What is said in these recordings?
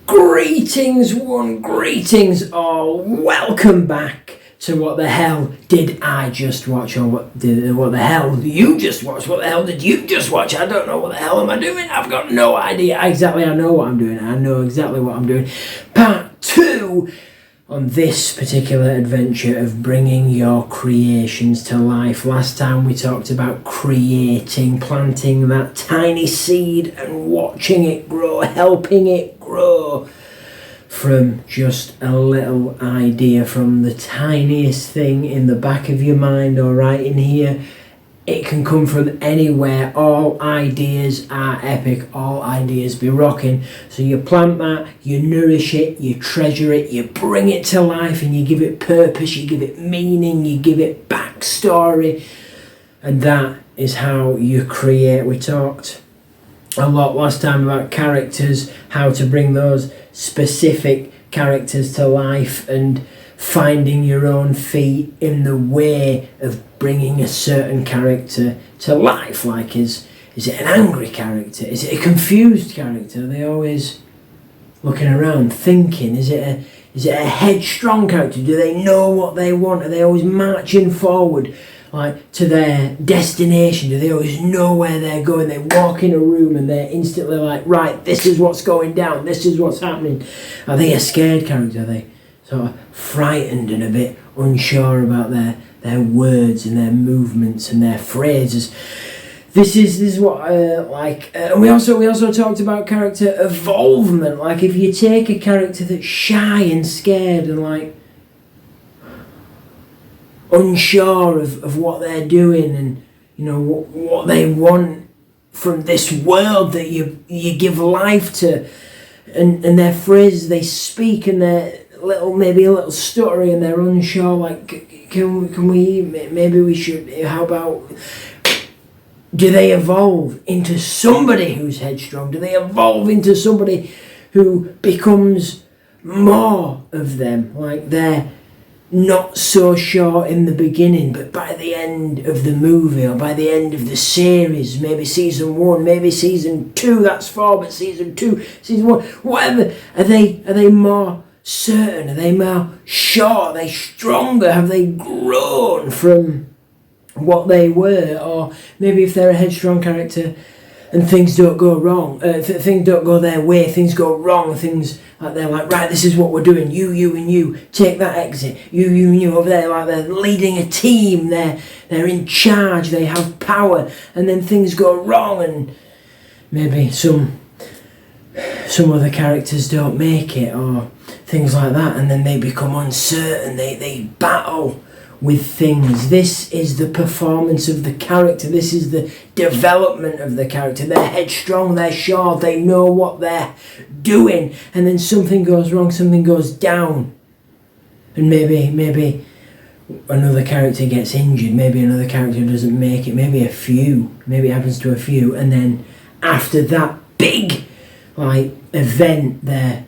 Greetings one, greetings all, welcome back to What the Hell Did I Just Watch, or what the hell you just watched, what the hell did you just watch? I don't know, what the hell am I doing? I've got no idea exactly. I know what I'm doing, I know exactly what I'm doing. Part 2 on this particular adventure of bringing your creations to life. Last time we talked about creating, planting that tiny seed and watching it grow, helping it grow from just a little idea, from the tiniest thing in the back of your mind or right in here. It can come from anywhere. All ideas are epic, all ideas be rocking. So you plant that, you nourish it, you treasure it, you bring it to life, and you give it purpose, you give it meaning, you give it backstory, and that is how you create. We talked a lot last time about characters, how to bring those specific characters to life, and finding your own feet in the way of bringing a certain character to life. Like, is it an angry character? Is it a confused character? Are they always looking around thinking? Is it a headstrong character? Do they know what they want? Are they always marching forward, like, to their destination? Do they always know where they're going? They walk in a room and they're instantly like, right, this is what's going down, this is what's happening. Are they a scared character? Are they sort of frightened and a bit unsure about their words and their movements and their phrases? This is what and we also talked about character evolvement. Like, if you take a character that's shy and scared and like unsure of what they're doing, and you know what they want from this world that you give life to, and their phrases they speak, and they're maybe a little stuttery and they're unsure, like, can we, maybe we should, how about, do they evolve into somebody who's headstrong? Do they evolve into somebody who becomes more of them? Like, they're not so sure in the beginning, but by the end of the movie or by the end of the series, maybe season 1, maybe season 2, that's 4, but season 2, season 1, whatever, are they more certain? Are they more sure? Are they stronger? Have they grown from what they were? Or maybe if they're a headstrong character and things don't go wrong, things don't go their way, things go wrong, things like, they're like, right, this is what we're doing, you and you, take that exit, you and you over there, like they're leading a team, they're in charge, they have power, and then things go wrong, and maybe some other characters don't make it, or things like that, and then they become uncertain, they battle with things. This is the performance of the character, this is the development of the character. They're headstrong, they're sure, they know what they're doing, and then something goes wrong, something goes down, and maybe another character gets injured, maybe another character doesn't make it, maybe it happens to a few, and then after that big like event, they're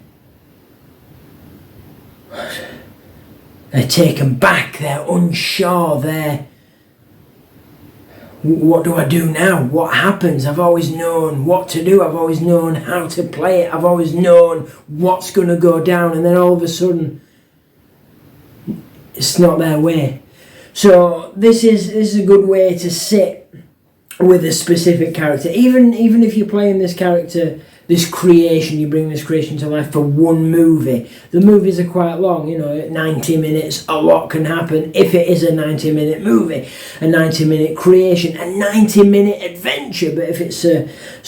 taken back, they're unsure, what do I do now? What happens? I've always known what to do, I've always known how to play it, I've always known what's going to go down, and then all of a sudden it's not their way. So this is a good way to sit with a specific character, even if you're playing this character, this creation, you bring this creation to life for one movie. The movies are quite long, 90 minutes, a lot can happen if it is a 90-minute movie, a 90-minute creation, a 90-minute adventure. But if it's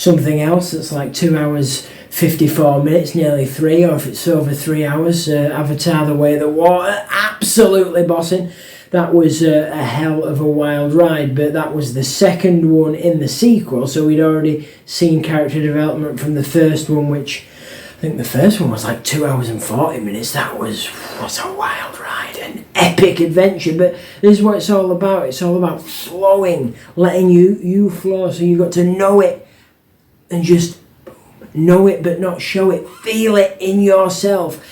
something else that's like 2 hours, 54 minutes, nearly 3, or if it's over 3 hours, Avatar: The Way of the Water, absolutely bossing. That was a hell of a wild ride, but that was the second one in the sequel, so we'd already seen character development from the first one, which I think the first one was like 2 hours and 40 minutes. That was a wild ride, an epic adventure. But this is what it's all about. It's all about flowing, letting you flow, so you've got to know it and just know it but not show it, feel it in yourself.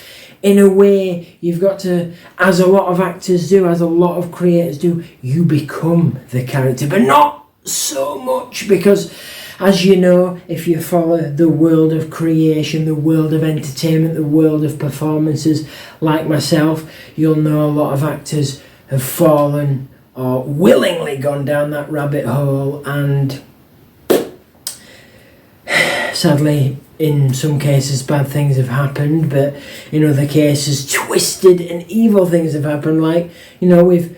In a way, you've got to, as a lot of actors do, as a lot of creators do, you become the character, but not so much, because As you know, if you follow the world of creation, the world of entertainment, the world of performances, like myself, you'll know a lot of actors have fallen or willingly gone down that rabbit hole, and sadly, in some cases bad things have happened, but in other cases twisted and evil things have happened. Like, you know, we've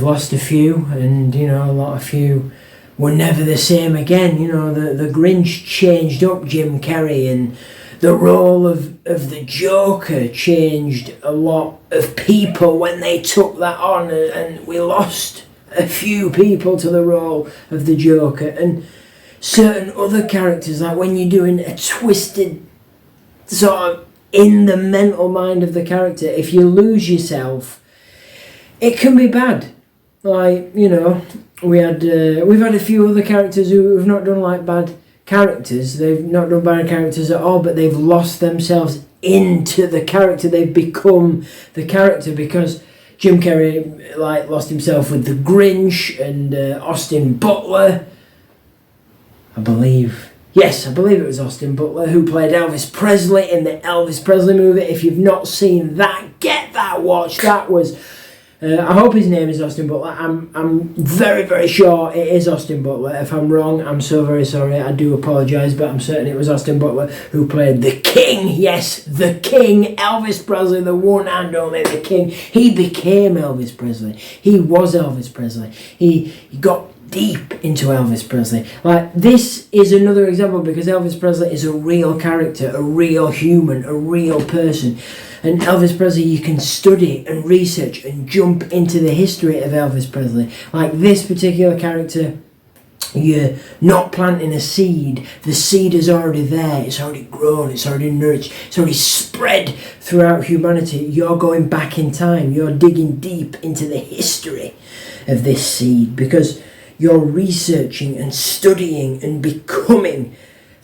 lost a few, and you know, a lot of few were never the same again. You know, the Grinch changed up Jim Carrey, and the role of the Joker changed a lot of people when they took that on, and we lost a few people to the role of the Joker. And certain other characters, like when you're doing a twisted sort of in the mental mind of the character, if you lose yourself, it can be bad. Like, you know, we've had a few other characters who have not done like bad characters. They've not done bad characters at all, but they've lost themselves into the character. They've become the character, because Jim Carrey lost himself with the Grinch, and Austin Butler, I believe it was Austin Butler who played Elvis Presley in the Elvis Presley movie. If you've not seen that, get that watched. That was, I hope his name is Austin Butler. I'm very, very sure it is Austin Butler. If I'm wrong, I'm so very sorry. I do apologise, but I'm certain it was Austin Butler who played the King. Yes, the King, Elvis Presley, the one and only the King. He became Elvis Presley. He was Elvis Presley. He got deep into Elvis Presley. Like, this is another example, because Elvis Presley is a real character, a real human, a real person. And Elvis Presley, you can study and research and jump into the history of Elvis Presley. Like this particular character, you're not planting a seed. The seed is already there. It's already grown. It's already nourished. It's already spread throughout humanity. You're going back in time. You're digging deep into the history of this seed, because you're researching and studying and becoming,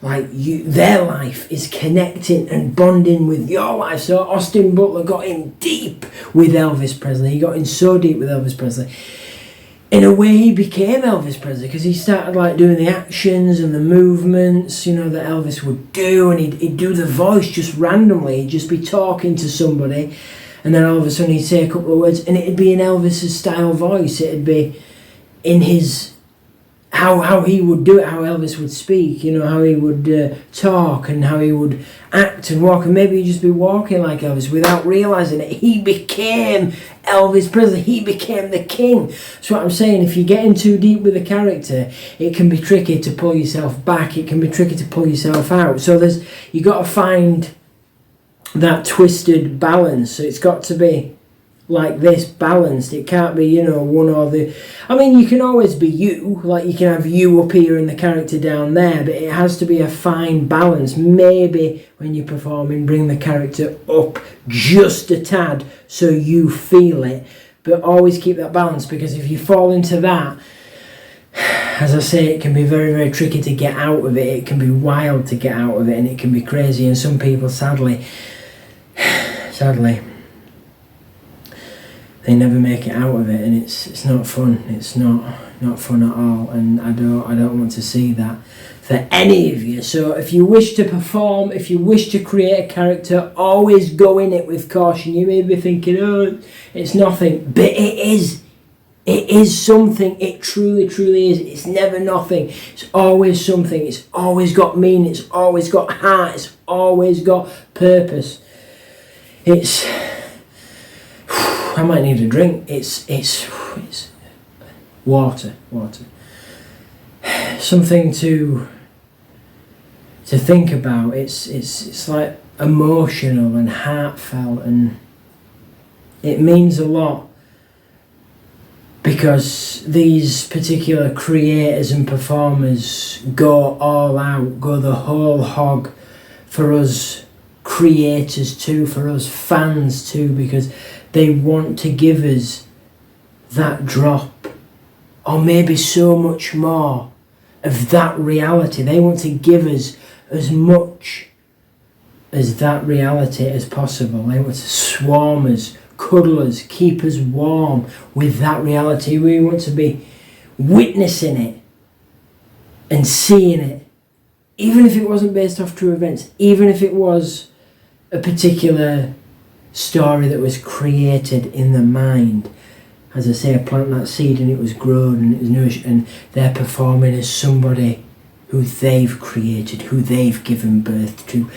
like, their life is connecting and bonding with your life. So Austin Butler got in deep with Elvis Presley. He got in so deep with Elvis Presley. In a way, he became Elvis Presley, because he started like doing the actions and the movements, you know, that Elvis would do, and he'd do the voice just randomly. He'd just be talking to somebody, and then all of a sudden he'd say a couple of words, and it'd be in Elvis's style voice. It'd be in his, how he would do it, how Elvis would speak, you know, how he would talk, and how he would act and walk, and maybe he'd just be walking like Elvis without realising it. He became Elvis Presley. He became the King. That's what I'm saying. If you're getting too deep with a character, it can be tricky to pull yourself back. It can be tricky to pull yourself out. So you got to find that twisted balance. So it's got to be like this, balanced. It can't be, you know, one or the... I mean, you can always be you. Like, you can have you up here and the character down there, but it has to be a fine balance. Maybe when you're performing, bring the character up just a tad so you feel it, but always keep that balance, because if you fall into that, as I say, it can be very, very tricky to get out of it. It can be wild to get out of it, and it can be crazy, and some people, sadly, they never make it out of it, and it's not fun. It's not fun at all, and I don't want to see that for any of you. So if you wish to perform, if you wish to create a character, always go in it with caution. You may be thinking, oh, it's nothing, but it is. It is something. It truly, truly is. It's never nothing. It's always something. It's always got meaning. It's always got heart. It's always got purpose. It's... I might need a drink. It's water. Something to think about. It's like emotional and heartfelt, and it means a lot, because these particular creators and performers go all out, go the whole hog for us creators too, for us fans too, because they want to give us that drop, or maybe so much more of that reality. They want to give us as much as that reality as possible. They want to swarm us, cuddle us, keep us warm with that reality. We want to be witnessing it and seeing it, even if it wasn't based off true events, even if it was a particular story that was created in the mind. As I say, I plant that seed and it was grown and it was nourished, and they're performing as somebody who they've created, who they've given birth to.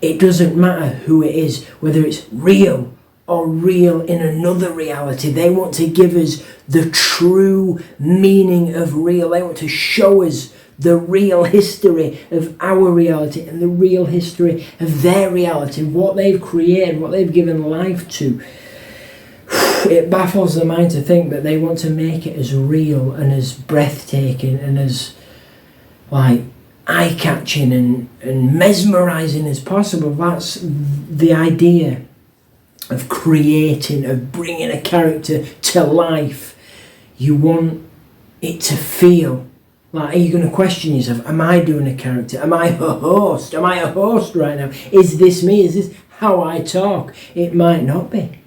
It doesn't matter who it is, whether it's real or real in another reality. They want to give us the true meaning of real. They want to show us the real history of our reality and the real history of their reality, what they've created, what they've given life to. It baffles the mind to think that they want to make it as real and as breathtaking and as like eye-catching and mesmerising as possible. That's the idea of creating, of bringing a character to life. You want it to feel like, are you going to question yourself? Am I doing a character? Am I a host? Am I a host right now? Is this me? Is this how I talk? It might not be.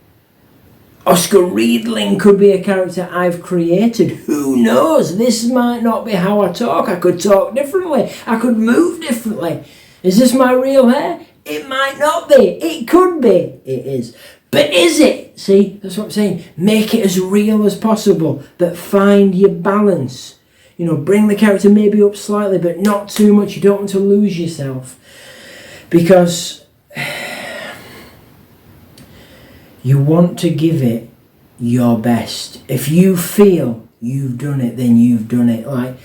Oscar Riedling could be a character I've created. Who knows? This might not be how I talk. I could talk differently. I could move differently. Is this my real hair? It might not be. It could be. It is. But is it? See, that's what I'm saying. Make it as real as possible. But find your balance. You know, bring the character maybe up slightly, but not too much. You don't want to lose yourself. Because you want to give it your best. If you feel you've done it, then you've done it. Like,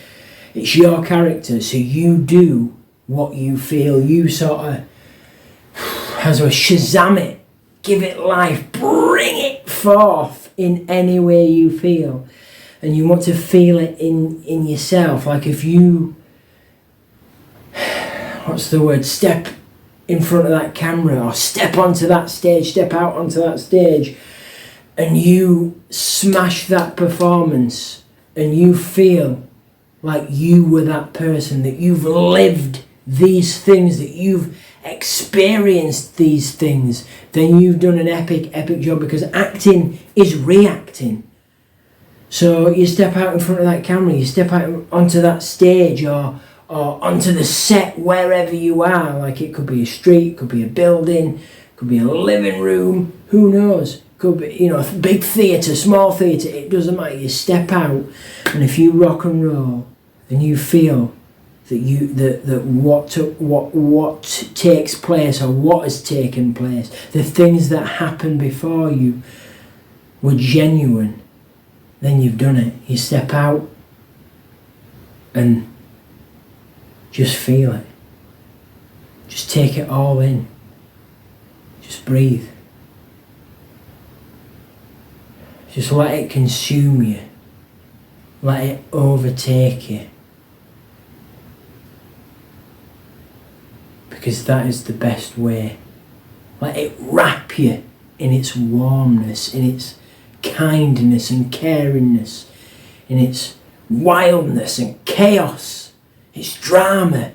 it's your character, so you do what you feel. You sort of, as a Shazam it, give it life, bring it forth in any way you feel. And you want to feel it in yourself. Like if you, what's the word, step in front of that camera or step onto that stage, step out onto that stage, and you smash that performance and you feel like you were that person, that you've lived these things, that you've experienced these things, then you've done an epic job, because acting is reacting. So you step out in front of that camera, you step out onto that stage or onto the set wherever you are. Like it could be a street, it could be a building, it could be a living room, who knows? Could be, you know, a big theatre, small theatre, it doesn't matter. You step out, and if you rock and roll and you feel that what takes place or what has taken place, the things that happened before you were genuine, then you've done it. You step out and just feel it. Just take it all in. Just breathe. Just let it consume you. Let it overtake you. Because that is the best way. Let it wrap you in its warmness, in its kindness and caringness, in its wildness and chaos, its drama,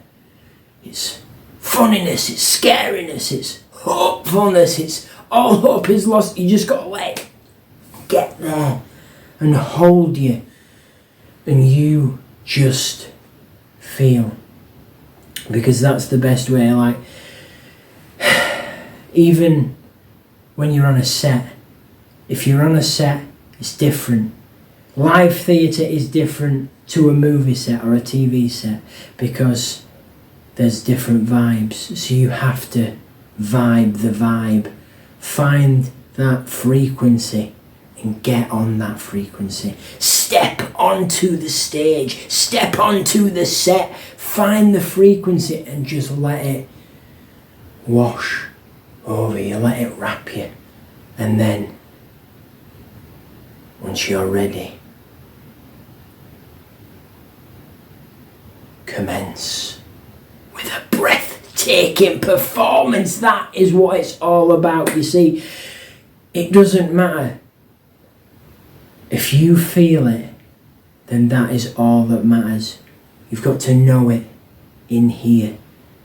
its funniness, its scariness, its hopefulness, its all hope is lost. You just got to let it get there and hold you, and you just feel. Because that's the best way. Like, even when you're on a set, if you're on a set, it's different. Live theatre is different to a movie set or a TV set, because there's different vibes. So you have to vibe the vibe. Find that frequency and get on that frequency. Step onto the stage. Step onto the set. Find the frequency and just let it wash over you. Let it wrap you. And then, once you're ready, commence with a breathtaking performance. That is what it's all about. You see, it doesn't matter. If you feel it, then that is all that matters. You've got to know it in here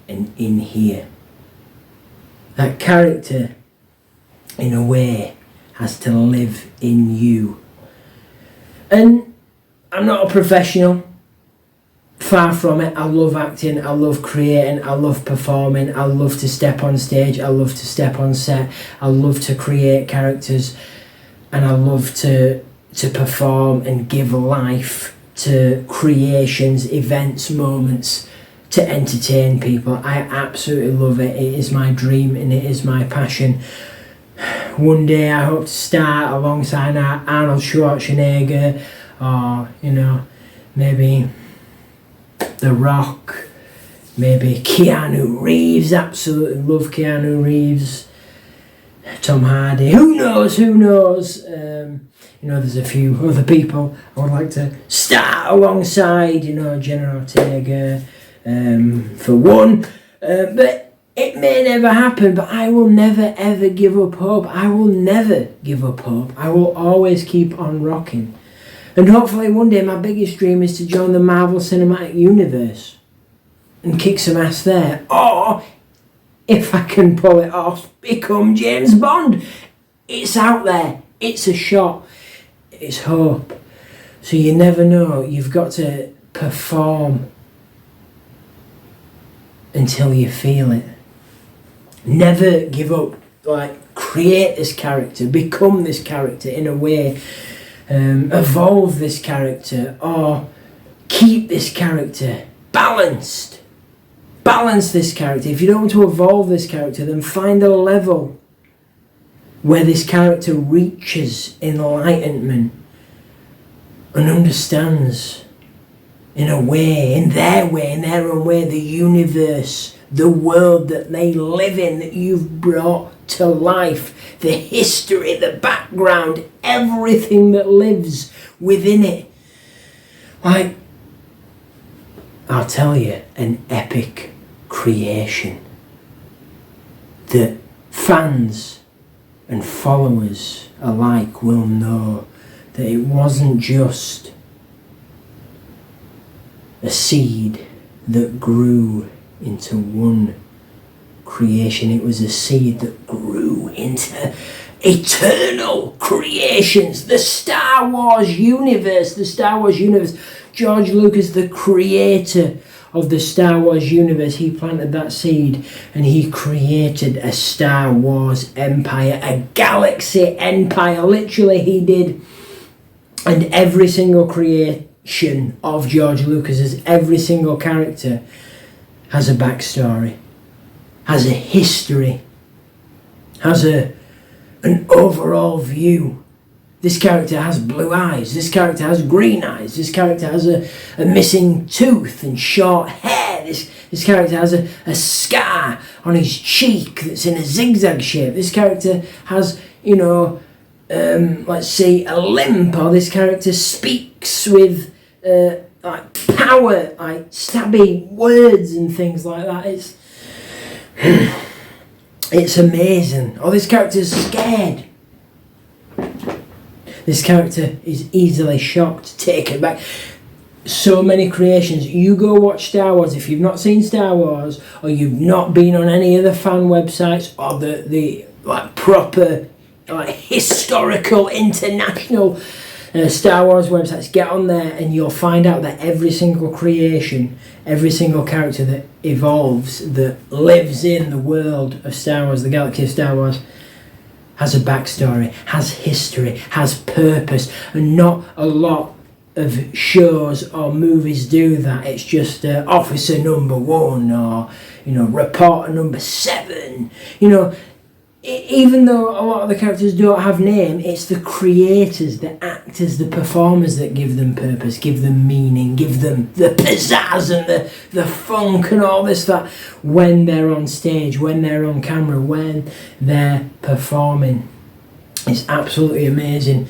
and in here. That character, in a way, has to live in you. And I'm not a professional Far from it. I love acting, I love creating, I love performing, I love to step on stage, I love to step on set, I love to create characters, and I love to perform and give life to creations, events, moments, to entertain people. I absolutely love it. It is my dream and it is my passion. One day I hope to start alongside Arnold Schwarzenegger, or, you know, maybe The Rock, maybe Keanu Reeves. Absolutely love Keanu Reeves. Tom Hardy. Who knows? Who knows? You know, there's a few other people I would like to start alongside. You know, Jenna Ortega, for one. But it may never happen. But I will never ever give up hope. I will never give up hope. I will always keep on rocking. And hopefully one day my biggest dream is to join the Marvel Cinematic Universe and kick some ass there. Or, if I can pull it off, become James Bond. It's out there. It's a shot. It's hope. So you never know. You've got to perform until you feel it. Never give up. Like, create this character. Become this character in a way. Evolve this character, or keep this character balanced. Balance this character. If you don't want to evolve this character, then find a level where this character reaches enlightenment and understands in a way, in their own way, the universe, the world that they live in, that you've brought to life, the history, the background, everything that lives within it. Like, I'll tell you, an epic creation that fans and followers alike will know that it wasn't just a seed that grew into one creation. It was a seed that grew into eternal creations. The Star Wars universe. George Lucas, the creator of the Star Wars universe, he planted that seed and he created a Star Wars empire, a galaxy empire. Literally, he did. And every single creation of George Lucas's, every single character has a backstory, has a history, has an overall view. This character has blue eyes, this character has green eyes, this character has a missing tooth and short hair, this character has a scar on his cheek that's in a zigzag shape, this character has, you know, let's say a limp, or this character speaks with like power, like stabby words and things like that. It's amazing. Or this character's scared. This character is easily shocked, taken back. So many creations. You go watch Star Wars. If you've not seen Star Wars, or you've not been on any of the fan websites, or the like proper like historical international Star Wars websites, get on there and you'll find out that every single creation, every single character that evolves, that lives in the world of Star Wars, the galaxy of Star Wars, has a backstory, has history, has purpose. And not a lot of shows or movies do that. It's just officer number 1, or, you know, reporter number 7. You know, even though a lot of the characters don't have name, it's the creators, the actors, the performers that give them purpose, give them meaning, give them the pizzazz and the funk and all this, that, when they're on stage, when they're on camera, when they're performing. It's absolutely amazing.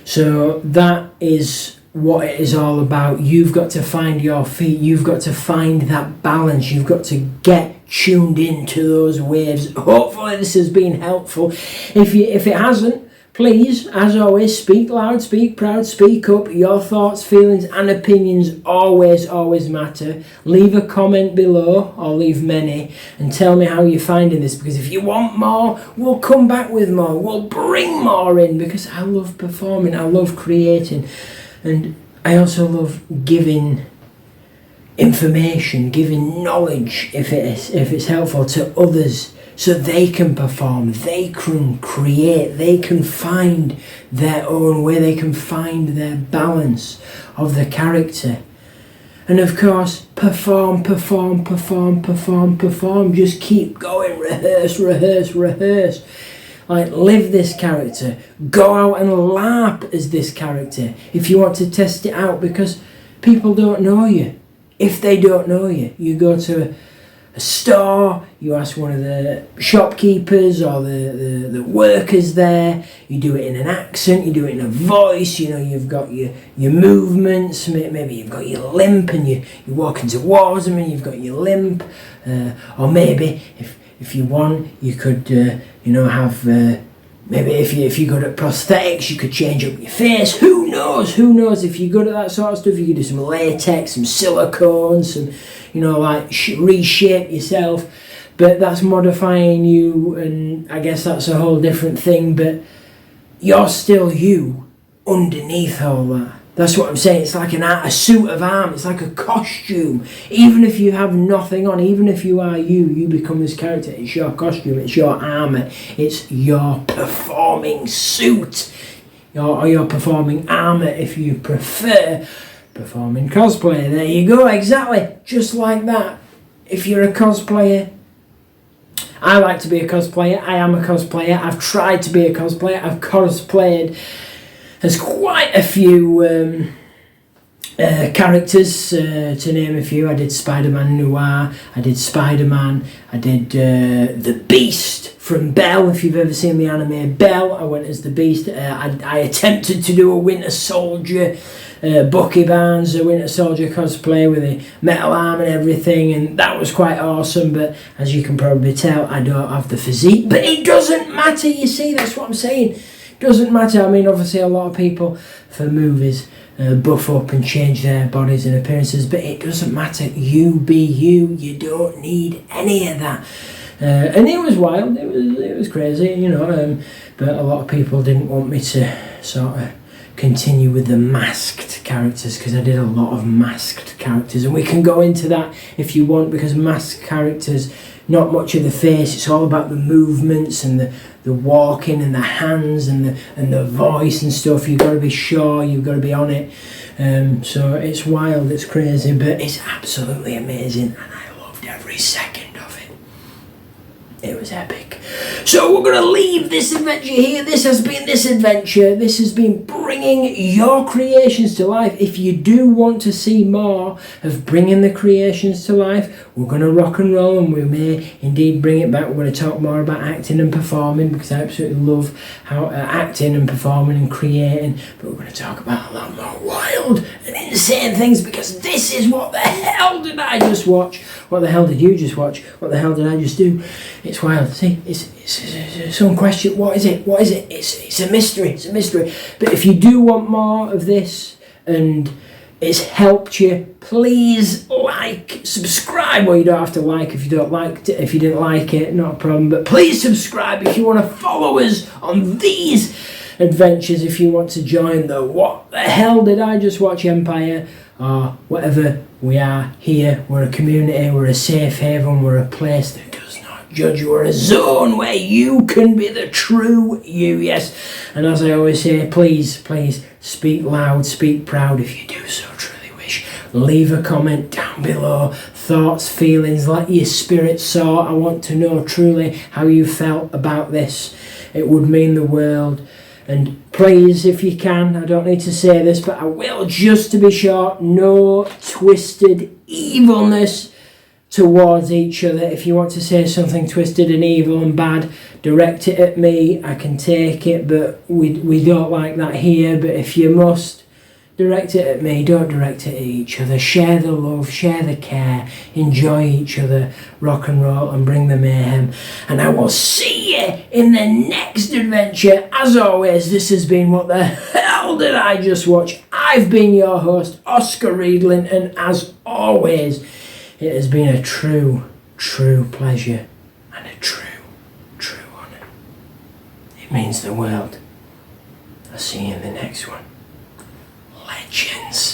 So that is what it is all about. You've got to find your feet. You've got to find that balance. You've got to get tuned into those waves. Hopefully this has been helpful. If it hasn't, please, as always, speak loud, speak proud, speak up. Your thoughts, feelings and opinions always matter. Leave a comment below, or leave many, and tell me how you're finding this, because if you want more, we'll come back with more. We'll bring more in, because I love performing, I love creating, and I also love giving information, giving knowledge if it's helpful to others, so they can perform, they can create, they can find their own way, they can find their balance of the character. And of course, perform. Just keep going, rehearse. Like, live this character. Go out and LARP as this character if you want to test it out, because people don't know you. If they don't know you, you go to a store, you ask one of the shopkeepers or the workers there, you do it in an accent, you do it in a voice, you know, you've got your movements, maybe you've got your limp and you're walking towards them and you've got your limp, or maybe if you want, you could have maybe if you're good at prosthetics, you could change up your face. Who knows if you're good at that sort of stuff, you could do some latex, some silicone, some, reshape yourself. But that's modifying you, and I guess that's a whole different thing. But you're still you underneath all that. That's what I'm saying. It's like a suit of armour. It's like a costume. Even if you have nothing on, even if you are you become this character. It's your costume. It's your armour. It's your performing suit. Your performing armour, if you prefer. Performing cosplay. There you go. Exactly. Just like that. If you're a cosplayer, I like to be a cosplayer. I am a cosplayer. I've tried to be a cosplayer. I've cosplayed. There's quite a few characters, to name a few. I did Spider-Man Noir, I did Spider-Man, I did the Beast from Belle, if you've ever seen the anime Belle. I went as the Beast. I attempted to do a Winter Soldier, Bucky Barnes, a Winter Soldier cosplay with a metal arm and everything, and that was quite awesome. But as you can probably tell, I don't have the physique, but it doesn't matter, you see, that's what I'm saying. Doesn't matter. I mean, obviously a lot of people for movies buff up and change their bodies and appearances, but it doesn't matter. You be you. You don't need any of that. And it was wild. It was crazy, but a lot of people didn't want me to sort of continue with the masked characters, because I did a lot of masked characters, and we can go into that if you want, because masked characters, not much of the face, it's all about the movements and the walking and the hands and the voice and stuff. You've got to be sure, you've got to be on it. So it's wild, it's crazy, but it's absolutely amazing, and I loved every second of it. It was epic. So we're going to leave this adventure here. This has been this adventure. This has been bringing your creations to life. If you do want to see more of bringing the creations to life, we're going to rock and roll, and we may indeed bring it back. We're going to talk more about acting and performing, because I absolutely love how acting and performing and creating. But we're going to talk about a lot more wild and insane things, because this is what the hell did I just watch? What the hell did you just watch? What the hell did I just do? It's wild. See, it's some question. What is it? It's a mystery. It's a mystery. But if you do want more of this and it's helped you, please subscribe. Well, you don't have to like if you don't like it. If you didn't like it, not a problem. But please subscribe if you want to follow us on these adventures. If you want to join the What the Hell Did I Just Watch Empire, or whatever we are here. We're a community. We're a safe haven. We're a place that does not judge. We're a zone where you can be the true you. Yes. And as I always say, please speak loud, speak proud if you do so truly wish. Leave a comment down below. Thoughts, feelings, let your spirit soar. I want to know truly how you felt about this. It would mean the world. And please, if you can, I don't need to say this, but I will, just to be sure, no twisted evilness towards each other. If you want to say something twisted and evil and bad, direct it at me. I can take it, but we don't like that here. But if you must, direct it at me. Don't direct it at each other. Share the love, share the care, enjoy each other, rock and roll, and bring the mayhem. And I will see you in the next adventure. As always, this has been What the Hell Did I Just Watch? I've been your host, Oscar Riedlin, and as always, it has been a true pleasure and a true honour. It means the world. I'll see you in the next one. Legends.